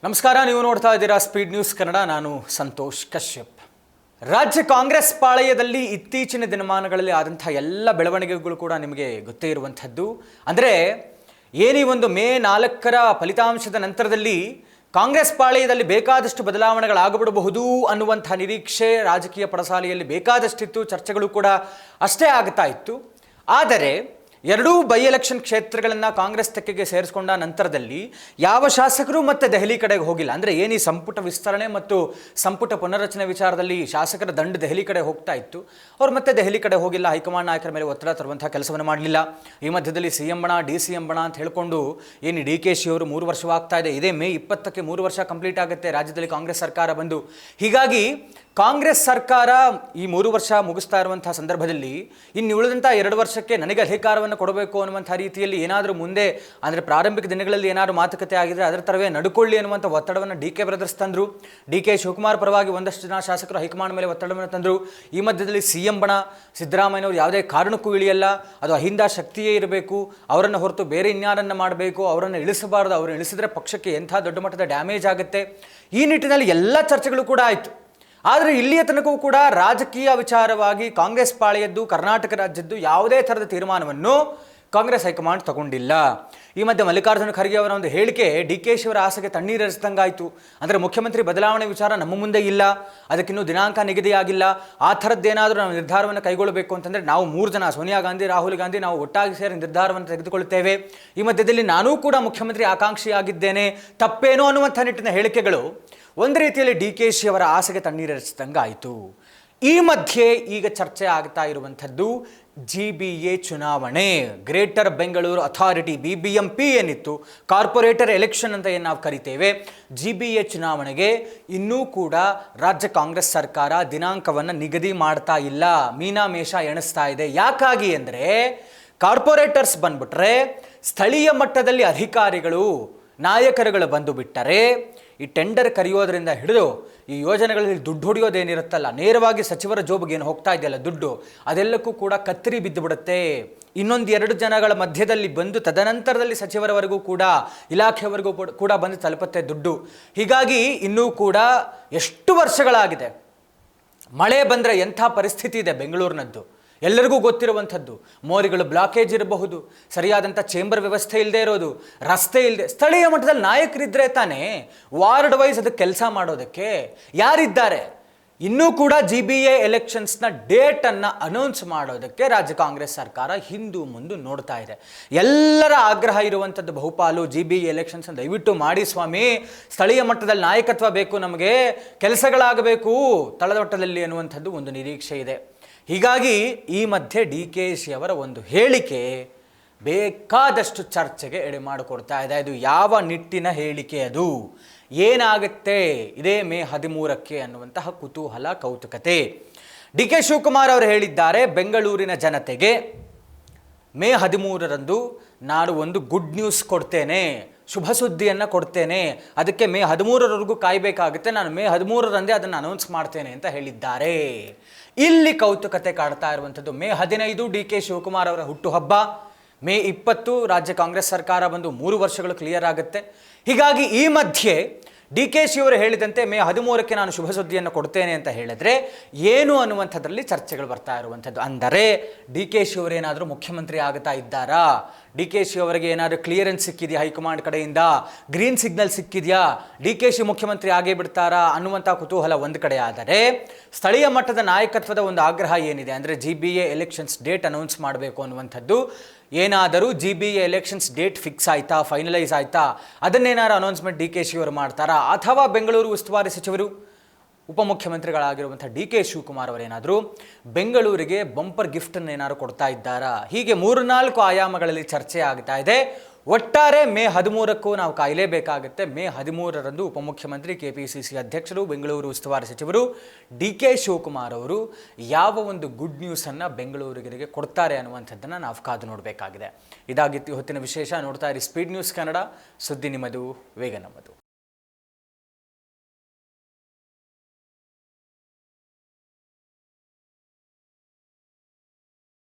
ನಮಸ್ಕಾರ, ನೀವು ನೋಡ್ತಾ ಇದ್ದೀರಾ ಸ್ಪೀಡ್ ನ್ಯೂಸ್ ಕನ್ನಡ. ನಾನು ಸಂತೋಷ್ ಕಶ್ಯಪ್. ರಾಜ್ಯ ಕಾಂಗ್ರೆಸ್ ಪಾಳಯದಲ್ಲಿ ಇತ್ತೀಚಿನ ದಿನಮಾನಗಳಲ್ಲಿ ಆದಂಥ ಎಲ್ಲ ಬೆಳವಣಿಗೆಗಳು ಕೂಡ ನಿಮಗೆ ಗೊತ್ತೇ ಇರುವಂಥದ್ದು. ಅಂದರೆ ಏನಿ ಒಂದು ಮೇ 4ರ ಫಲಿತಾಂಶದ ನಂತರದಲ್ಲಿ ಕಾಂಗ್ರೆಸ್ ಪಾಳಯದಲ್ಲಿ ಬೇಕಾದಷ್ಟು ಬದಲಾವಣೆಗಳಾಗಬಿಡಬಹುದು ಅನ್ನುವಂಥ ನಿರೀಕ್ಷೆ ರಾಜಕೀಯ ಪಡಸಾಲೆಯಲ್ಲಿ ಬೇಕಾದಷ್ಟಿತ್ತು. ಚರ್ಚೆಗಳು ಕೂಡ ಅಷ್ಟೇ ಆಗ್ತಾ ಇತ್ತು. ಆದರೆ ಎರಡೂ ಬೈ ಎಲೆಕ್ಷನ್ ಕ್ಷೇತ್ರಗಳನ್ನು ಕಾಂಗ್ರೆಸ್ ತೆಕ್ಕೆಗೆ ಸೇರಿಸಿಕೊಂಡ ನಂತರದಲ್ಲಿ ಯಾವ ಶಾಸಕರು ಮತ್ತೆ ದೆಹಲಿ ಕಡೆಗೆ ಹೋಗಿಲ್ಲ. ಅಂದರೆ ಏನು ಈ ಸಂಪುಟ ವಿಸ್ತರಣೆ ಮತ್ತು ಸಂಪುಟ ಪುನರ್ರಚನೆ ವಿಚಾರದಲ್ಲಿ ಶಾಸಕರ ದಂಡ ದೆಹಲಿ ಕಡೆ ಹೋಗ್ತಾ ಇತ್ತು. ಅವ್ರು ಮತ್ತೆ ದೆಹಲಿ ಕಡೆ ಹೋಗಿಲ್ಲ. ಹೈಕಮಾಂಡ್ ನಾಯಕರ ಮೇಲೆ ಒತ್ತಡ ತರುವಂಥ ಕೆಲಸವನ್ನು ಮಾಡಲಿಲ್ಲ. ಈ ಮಧ್ಯದಲ್ಲಿ CM ಬಣ DC ಬಣ ಅಂತ ಹೇಳಿಕೊಂಡು ಏನು DK ಶಿ ಅವರು 3 ವರ್ಷವಾಗ್ತಾ ಇದೆ. ಇದೇ ಮೇ 20ಕ್ಕೆ 3 ವರ್ಷ ಕಂಪ್ಲೀಟ್ ಆಗುತ್ತೆ ರಾಜ್ಯದಲ್ಲಿ ಕಾಂಗ್ರೆಸ್ ಸರ್ಕಾರ ಬಂದು. ಹೀಗಾಗಿ ಕಾಂಗ್ರೆಸ್ ಸರ್ಕಾರ ಈ 3 ವರ್ಷ ಮುಗಿಸ್ತಾ ಇರುವಂಥ ಸಂದರ್ಭದಲ್ಲಿ ಇನ್ನು ಉಳಿದಂಥ 2 ವರ್ಷಕ್ಕೆ ನನಗೆ ಅಧಿಕಾರವನ್ನು ಕೊಡಬೇಕು ಅನ್ನುವಂಥ ರೀತಿಯಲ್ಲಿ ಏನಾದರೂ ಮುಂದೆ ಅಂದರೆ ಪ್ರಾರಂಭಿಕ ದಿನಗಳಲ್ಲಿ ಏನಾದರೂ ಮಾತುಕತೆ ಆಗಿದ್ರೆ ಅದರ ಥರವೇ ನಡ್ಕೊಳ್ಳಿ ಅನ್ನುವಂಥ ಒತ್ತಡವನ್ನು DK ಬ್ರದರ್ಸ್ ತಂದರು. DK ಶಿವಕುಮಾರ್ ಪರವಾಗಿ ಒಂದಷ್ಟು ಜನ ಶಾಸಕರು ಹೈಕಮಾಂಡ್ ಮೇಲೆ ಒತ್ತಡವನ್ನು ತಂದರು. ಈ ಮಧ್ಯದಲ್ಲಿ CM ಬಣ ಸಿದ್ದರಾಮಯ್ಯನವರು ಯಾವುದೇ ಕಾರಣಕ್ಕೂ ಇಳಿಯಲ್ಲ, ಅದು ಅಹಿಂದ ಶಕ್ತಿಯೇ ಇರಬೇಕು, ಅವರನ್ನು ಹೊರತು ಬೇರೆ ಇನ್ಯಾರನ್ನು ಮಾಡಬೇಕು, ಅವರನ್ನು ಇಳಿಸಬಾರ್ದು, ಅವರನ್ನು ಇಳಿಸಿದ್ರೆ ಪಕ್ಷಕ್ಕೆ ಎಂಥ ದೊಡ್ಡ ಮಟ್ಟದ ಡ್ಯಾಮೇಜ್ ಆಗುತ್ತೆ. ಈ ನಿಟ್ಟಿನಲ್ಲಿ ಎಲ್ಲ ಚರ್ಚೆಗಳು ಕೂಡ ಆಯಿತು. ಆದರೆ ಇಲ್ಲಿಯ ತನಕವೂ ಕೂಡ ರಾಜಕೀಯ ವಿಚಾರವಾಗಿ ಕಾಂಗ್ರೆಸ್ ಪಾಳೆಯದ್ದು ಕರ್ನಾಟಕ ರಾಜ್ಯದ್ದು ಯಾವುದೇ ಥರದ ತೀರ್ಮಾನವನ್ನು ಕಾಂಗ್ರೆಸ್ ಹೈಕಮಾಂಡ್ ತಗೊಂಡಿಲ್ಲ. ಈ ಮಧ್ಯೆ ಮಲ್ಲಿಕಾರ್ಜುನ ಖರ್ಗೆ ಅವರ ಒಂದು ಹೇಳಿಕೆ DK ಶಿ ಅವರ ಆಸೆಗೆ ತಣ್ಣೀರೆರಿಸಿದಂಗಾಯಿತು. ಅಂದರೆ ಮುಖ್ಯಮಂತ್ರಿ ಬದಲಾವಣೆ ವಿಚಾರ ನಮ್ಮ ಮುಂದೆ ಇಲ್ಲ, ಅದಕ್ಕಿನ್ನೂ ದಿನಾಂಕ ನಿಗದಿಯಾಗಿಲ್ಲ, ಆ ಥರದ್ದೇನಾದರೂ ನಾವು ನಿರ್ಧಾರವನ್ನು ಕೈಗೊಳ್ಳಬೇಕು ಅಂತಂದರೆ ನಾವು 3 ಜನ ಸೋನಿಯಾ ಗಾಂಧಿ, ರಾಹುಲ್ ಗಾಂಧಿ ನಾವು ಒಟ್ಟಾಗಿ ಸೇರಿ ನಿರ್ಧಾರವನ್ನು ತೆಗೆದುಕೊಳ್ಳುತ್ತೇವೆ. ಈ ಮಧ್ಯದಲ್ಲಿ ನಾನೂ ಕೂಡ ಮುಖ್ಯಮಂತ್ರಿ ಆಕಾಂಕ್ಷಿಯಾಗಿದ್ದೇನೆ, ತಪ್ಪೇನೋ ಅನ್ನುವಂಥ ನಿಟ್ಟಿನ ಹೇಳಿಕೆಗಳು ಒಂದು ರೀತಿಯಲ್ಲಿ DK ಶಿ ಅವರ ಆಸೆಗೆ ತಣ್ಣೀರೆರಿಸಿದಂಗಾಯಿತು. ಈ ಮಧ್ಯೆ ಈಗ ಚರ್ಚೆ ಆಗ್ತಾ ಇರುವಂಥದ್ದು GBA ಚುನಾವಣೆ, ಗ್ರೇಟರ್ ಬೆಂಗಳೂರು ಅಥಾರಿಟಿ BBMP ಏನಿತ್ತು, ಕಾರ್ಪೊರೇಟರ್ ಎಲೆಕ್ಷನ್ ಅಂತ ಏನು ನಾವು ಕರಿತೇವೆ, GBA ಚುನಾವಣೆಗೆ ಇನ್ನೂ ಕೂಡ ರಾಜ್ಯ ಕಾಂಗ್ರೆಸ್ ಸರ್ಕಾರ ದಿನಾಂಕವನ್ನು ನಿಗದಿ ಮಾಡ್ತಾ ಇಲ್ಲ, ಮೀನಾಮೇಷ ಎಣಿಸ್ತಾ ಇದೆ. ಯಾಕಾಗಿ ಅಂದರೆ ಕಾರ್ಪೊರೇಟರ್ಸ್ ಬಂದ್ಬಿಟ್ರೆ ಸ್ಥಳೀಯ ಮಟ್ಟದಲ್ಲಿ ಅಧಿಕಾರಿಗಳು ನಾಯಕರುಗಳು ಬಂದು ಬಿಟ್ಟರೆ ಈ ಟೆಂಡರ್ ಕರೆಯೋದ್ರಿಂದ ಹಿಡಿದು ಈ ಯೋಜನೆಗಳಲ್ಲಿ ದುಡ್ಡು ಹೊಡೆಯೋದೇನಿರುತ್ತಲ್ಲ, ನೇರವಾಗಿ ಸಚಿವರ ಜೋಬಿಗೆ ಏನು ಹೋಗ್ತಾ ಇದೆಯಲ್ಲ ದುಡ್ಡು, ಅದೆಲ್ಲಕ್ಕೂ ಕೂಡ ಕತ್ತರಿ ಬಿದ್ದು ಬಿಡುತ್ತೆ. 1-2 ಜನಗಳ ಮಧ್ಯದಲ್ಲಿ ಬಂದು ತದನಂತರದಲ್ಲಿ ಸಚಿವರವರೆಗೂ ಕೂಡ ಇಲಾಖೆವರೆಗೂ ಕೂಡ ಬಂದು ತಲುಪುತ್ತೆ ದುಡ್ಡು. ಹೀಗಾಗಿ ಇನ್ನೂ ಕೂಡ ಎಷ್ಟು ವರ್ಷಗಳಾಗಿದೆ. ಮಳೆ ಬಂದರೆ ಎಂಥ ಪರಿಸ್ಥಿತಿ ಇದೆ ಬೆಂಗಳೂರಿನದ್ದು ಎಲ್ಲರಿಗೂ ಗೊತ್ತಿರುವಂಥದ್ದು. ಮೋರಿಗಳು ಬ್ಲಾಕೇಜ್ ಇರಬಹುದು, ಸರಿಯಾದಂಥ ಚೇಂಬರ್ ವ್ಯವಸ್ಥೆ ಇಲ್ಲದೆ ಇರೋದು, ರಸ್ತೆ ಇಲ್ಲದೆ. ಸ್ಥಳೀಯ ಮಟ್ಟದಲ್ಲಿ ನಾಯಕರಿದ್ದರೆ ತಾನೇ ವಾರ್ಡ್ ವೈಸ್ ಅದಕ್ಕೆ ಕೆಲಸ ಮಾಡೋದಕ್ಕೆ ಯಾರಿದ್ದಾರೆ? ಇನ್ನೂ ಕೂಡ GBA ಎಲೆಕ್ಷನ್ಸ್ನ ಡೇಟನ್ನು ಅನೌನ್ಸ್ ಮಾಡೋದಕ್ಕೆ ರಾಜ್ಯ ಕಾಂಗ್ರೆಸ್ ಸರ್ಕಾರ ಹಿಂದು ಮುಂದೆ ನೋಡ್ತಾ ಇದೆ. ಎಲ್ಲರ ಆಗ್ರಹ ಇರುವಂಥದ್ದು ಬಹುಪಾಲು GBA ಎಲೆಕ್ಷನ್ಸ್ ದಯವಿಟ್ಟು ಮಾಡಿ ಸ್ವಾಮಿ, ಸ್ಥಳೀಯ ಮಟ್ಟದಲ್ಲಿ ನಾಯಕತ್ವ ಬೇಕು, ನಮಗೆ ಕೆಲಸಗಳಾಗಬೇಕು ತಳದ ಮಟ್ಟದಲ್ಲಿ ಅನ್ನುವಂಥದ್ದು ಒಂದು ನಿರೀಕ್ಷೆ ಇದೆ. ಹೀಗಾಗಿ ಈ ಮಧ್ಯೆ DK ಶಿ ಅವರ ಒಂದು ಹೇಳಿಕೆ ಬೇಕಾದಷ್ಟು ಚರ್ಚೆಗೆ ಎಡೆ ಮಾಡಿಕೊಡ್ತಾ ಇದೆ. ಇದು ಯಾವ ನಿಟ್ಟಿನ ಹೇಳಿಕೆ, ಅದು ಏನಾಗುತ್ತೆ ಇದೇ ಮೇ 13ಕ್ಕೆ ಅನ್ನುವಂತಹ ಕುತೂಹಲ, ಕೌತುಕತೆ. DK ಶಿವಕುಮಾರ್ ಅವರು ಹೇಳಿದ್ದಾರೆ, ಬೆಂಗಳೂರಿನ ಜನತೆಗೆ ಮೇ 13ರಂದು ನಾನು ಒಂದು ಗುಡ್ ನ್ಯೂಸ್ ಕೊಡ್ತೇನೆ, ಶುಭ ಸುದ್ದಿಯನ್ನು ಕೊಡ್ತೇನೆ, ಅದಕ್ಕೆ ಮೇ 13ರವರೆಗೂ ಕಾಯಬೇಕಾಗುತ್ತೆ, ನಾನು ಮೇ 13ರಂದೇ ಅದನ್ನು ಅನೌನ್ಸ್ ಮಾಡ್ತೇನೆ ಅಂತ ಹೇಳಿದ್ದಾರೆ. ಇಲ್ಲಿ ಕೌತುಕತೆ ಕಾಡ್ತಾ ಇರುವಂಥದ್ದು ಮೇ 15 DK ಶಿವಕುಮಾರ್ ಅವರ ಹುಟ್ಟುಹಬ್ಬ, ಮೇ 20 ರಾಜ್ಯ ಕಾಂಗ್ರೆಸ್ ಸರ್ಕಾರ ಬಂದು 3 ವರ್ಷಗಳು ಕ್ಲಿಯರ್ ಆಗುತ್ತೆ. ಹೀಗಾಗಿ ಈ ಮಧ್ಯೆ DK ಶಿ ಅವರು ಹೇಳಿದಂತೆ ಮೇ 13ಕ್ಕೆ ನಾನು ಶುಭ ಸುದ್ದಿಯನ್ನು ಕೊಡ್ತೇನೆ ಅಂತ ಹೇಳಿದ್ರೆ ಏನು ಅನ್ನುವಂಥದ್ರಲ್ಲಿ ಚರ್ಚೆಗಳು ಬರ್ತಾ ಇರುವಂಥದ್ದು. ಅಂದರೆ DK ಶಿ ಅವರೇನಾದರೂ ಮುಖ್ಯಮಂತ್ರಿ ಆಗ್ತಾ ಇದ್ದಾರಾ? DK ಶಿ ಅವರಿಗೆ ಏನಾದರೂ ಕ್ಲಿಯರೆನ್ಸ್ ಸಿಕ್ಕಿದೆಯಾ ಹೈಕಮಾಂಡ್ ಕಡೆಯಿಂದ, ಗ್ರೀನ್ ಸಿಗ್ನಲ್ ಸಿಕ್ಕಿದೆಯಾ, DK ಶಿ ಮುಖ್ಯಮಂತ್ರಿ ಆಗೇ ಬಿಡ್ತಾರಾ ಅನ್ನುವಂಥ ಕುತೂಹಲ ಒಂದು ಕಡೆ. ಆದರೆ ಸ್ಥಳೀಯ ಮಟ್ಟದ ನಾಯಕತ್ವದ ಒಂದು ಆಗ್ರಹ ಏನಿದೆ ಅಂದರೆ GBA ಎಲೆಕ್ಷನ್ಸ್ ಡೇಟ್ ಅನೌನ್ಸ್ ಮಾಡಬೇಕು ಅನ್ನುವಂಥದ್ದು. ಏನಾದರೂ GBA ಎಲೆಕ್ಷನ್ಸ್ ಡೇಟ್ ಫಿಕ್ಸ್ ಆಯಿತಾ, ಫೈನಲೈಸ್ ಆಯಿತಾ, ಅದನ್ನೇನಾದ್ರು ಅನೌನ್ಸ್ಮೆಂಟ್ DK ಶಿ ಅವರು ಮಾಡ್ತಾರಾ, ಅಥವಾ ಬೆಂಗಳೂರು ಉಸ್ತುವಾರಿ ಸಚಿವರು ಉಪಮುಖ್ಯಮಂತ್ರಿಗಳಾಗಿರುವಂಥ DK ಶಿವಕುಮಾರ್ ಅವರೇನಾದರೂ ಬೆಂಗಳೂರಿಗೆ ಬಂಪರ್ ಗಿಫ್ಟನ್ನು ಏನಾದ್ರು ಕೊಡ್ತಾ ಇದ್ದಾರಾ? ಹೀಗೆ 3-4 ಆಯಾಮಗಳಲ್ಲಿ ಚರ್ಚೆ ಆಗ್ತಾ ಇದೆ. ಒಟ್ಟಾರೆ ಮೇ 13ಕ್ಕೂ ನಾವು ಕಾಯಲೇಬೇಕಾಗುತ್ತೆ. ಮೇ 13ರಂದು ಉಪಮುಖ್ಯಮಂತ್ರಿ KPCC ಅಧ್ಯಕ್ಷರು, ಬೆಂಗಳೂರು ಉಸ್ತುವಾರಿ ಸಚಿವರು DK ಶಿವಕುಮಾರ್ ಅವರು ಯಾವ ಒಂದು ಗುಡ್ ನ್ಯೂಸನ್ನು ಬೆಂಗಳೂರಿಗರಿಗೆ ಕೊಡ್ತಾರೆ ಅನ್ನುವಂಥದ್ದನ್ನು ನಾವು ಕಾದು ನೋಡಬೇಕಾಗಿದೆ. ಇದಾಗಿತ್ತು ಹೊತ್ತಿನ ವಿಶೇಷ. ನೋಡ್ತಾ ಇರಿ ಸ್ಪೀಡ್ ನ್ಯೂಸ್ ಕನ್ನಡ, ಸುದ್ದಿ ನಿಮ್ಮದು, ವೇಗ ನಮ್ಮದು.